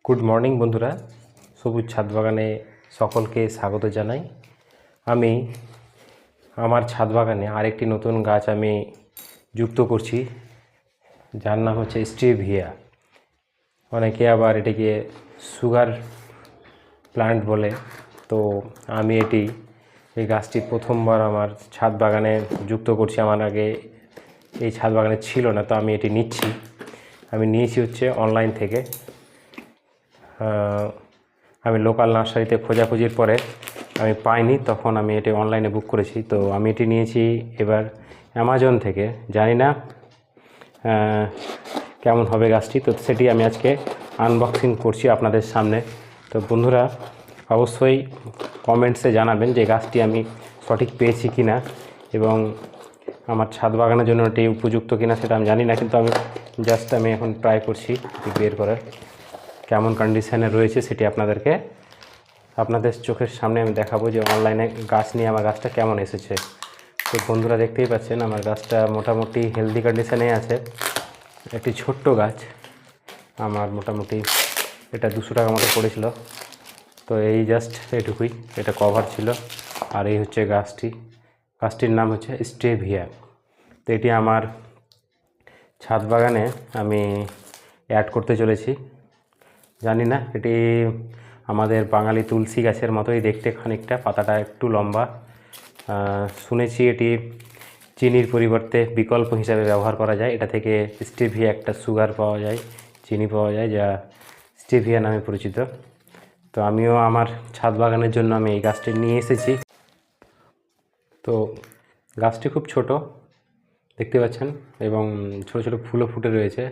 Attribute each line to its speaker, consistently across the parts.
Speaker 1: Good morning বন্ধুরা, সবুজ ছাদ বাগানে সকলকে স্বাগত জানাই। আমি আমার ছাদ বাগানে আরেকটি নতুন গাছ আমি যুক্ত করছি, যার নাম হচ্ছে স্টেভিয়া। অনেকে আবার এটিকে সুগার প্লান্ট বলে। তো আমি এই গাছটি প্রথমবার আমার ছাদ বাগানে যুক্ত করছি। আমার আগে এই ছাদ বাগানে ছিল না, তো আমি এটি নিয়েছি হচ্ছে অনলাইন থেকে। আমি লোকাল নার্সারিতে খোঁজাখুঁজির পরে আমি পাইনি, তখন আমি এটি অনলাইনে বুক করেছি। তো আমি এটি নিয়েছি এবার অ্যামাজন থেকে। জানি না কেমন হবে গাছটি, তো সেটি আমি আজকে আনবক্সিং করছি আপনাদের সামনে। তো বন্ধুরা অবশ্যই কমেন্টসে জানাবেন যে গাছটি আমি সঠিক পেয়েছি কি না, এবং আমার ছাদ বাগানের জন্য এটি উপযুক্ত কিনা সেটা আমি জানি না, কিন্তু আমি এখন ট্রাই করছি এটি বের করার। কেমন কন্ডিশনে রয়েছে সেটি আপনাদের চোখের সামনে আমি দেখাবো, যে অনলাইনে গাছ নিয়ে আমার গাছটা কেমন এসেছে। তো বন্ধুরা দেখতেই পাচ্ছেন আমার গাছটা মোটামুটি হেলদি কন্ডিশনে আছে। একটি ছোট্ট গাছ, আমার মোটামুটি এটা 200 টাকা মতো পড়েছিল। তো এই এটুকুই, এটা কভার ছিল। আর এই হচ্ছে গাছটির নাম হচ্ছে স্টেভিয়া। তো এটি আমার ছাদ বাগানে আমি অ্যাড করতে চলেছি। জানি না, এটি আমাদের বাঙালি তুলসী গাছের মতোই দেখতে খানিকটা, পাতাটা একটু লম্বা। শুনেছি এটি চিনির পরিবর্তে বিকল্প হিসাবে ব্যবহার করা যায়। এটা থেকে স্টেভিয়া একটা সুগার পাওয়া যায়, চিনি পাওয়া যায়, যা স্টেভিয়া নামে পরিচিত। তো আমিও আমার ছাদ বাগানের জন্য আমি এই গাছটি নিয়ে এসেছি। তো গাছটি খুব ছোট দেখতে পাচ্ছেন, এবং ছোট ছোট ফুলও ফুটে রয়েছে।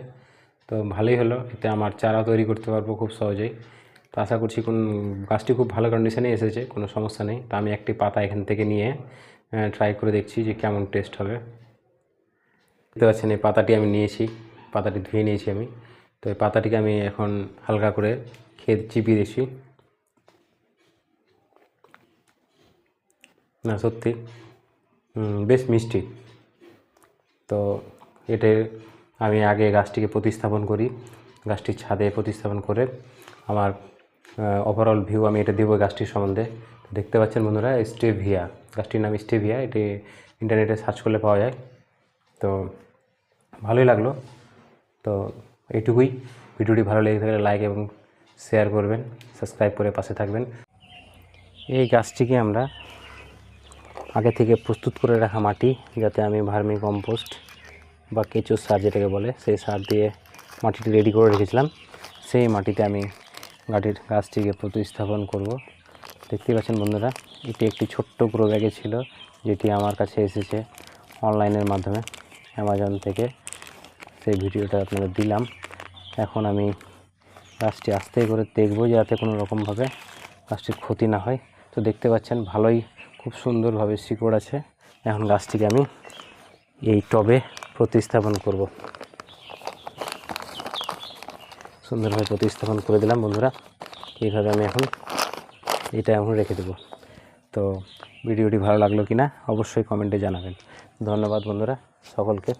Speaker 1: তো ভালোই হলো, এতে আমার চারা তৈরি করতে পারবো খুব সহজেই। তো আশা করছি গাছটি খুব ভালো কন্ডিশনে এসেছে, কোনো সমস্যা নেই। তো আমি একটি পাতা এখান থেকে নিয়ে ট্রাই করে দেখছি যে কেমন টেস্ট হবে। দেখতে পাচ্ছেন এই পাতাটি আমি নিয়েছি, পাতাটি ধুয়ে নিয়েছি আমি। তো এই পাতাটিকে আমি এখন হালকা করে চিবিয়ে দিচ্ছি। না সত্যি বেশ মিষ্টি। তো আমি আগে গাছটিকে প্রতিস্থাপন করি, গাছটির ছাদে প্রতিস্থাপন করে আমার ওভারঅল ভিউ আমি এটা দেবো গাছটির সম্বন্ধে। দেখতে পাচ্ছেন বন্ধুরা, স্টেভিয়া, গাছটির নাম স্টেভিয়া। এটি ইন্টারনেটে সার্চ করলে পাওয়া যায়। তো ভালোই লাগলো। তো এইটুকুই। ভিডিওটি ভালো লেগে থাকলে লাইক এবং শেয়ার করবেন, সাবস্ক্রাইব করে পাশে থাকবেন। এই গাছটিকে আমরা আগে থেকে প্রস্তুত করে রাখা মাটি, যাতে আমি ভার্মি কম্পোস্ট বা কেঁচো সার যেটাকে বলে, সেই সার দিয়ে মাটিটি রেডি করে রেখেছিলাম। সেই মাটিতে আমি গাছটিকে প্রতিস্থাপন করব। দেখতেই পাচ্ছেন বন্ধুরা, এটি একটি ছোট্ট গ্রো ব্যাগে ছিল, যেটি আমার কাছে এসেছে অনলাইনের মাধ্যমে অ্যামাজন থেকে। সেই ভিডিওটা আপনাদের দিলাম। এখন আমি গাছটি আস্তে করে দেখব, যাতে কোনো রকমভাবে গাছটির ক্ষতি না হয়। তো দেখতে পাচ্ছেন ভালোই খুব সুন্দরভাবে শিকড় আছে। এখন গাছটিকে আমি এই টবে প্রতিস্থাপন করব। সুন্দরভাবে প্রতিস্থাপন করে দিলাম বন্ধুরা। এইভাবে আমি এখন রেখে দেব। তো ভিডিওটি ভালো লাগলো কিনা অবশ্যই কমেন্টে জানাবেন। ধন্যবাদ বন্ধুরা সকলকে।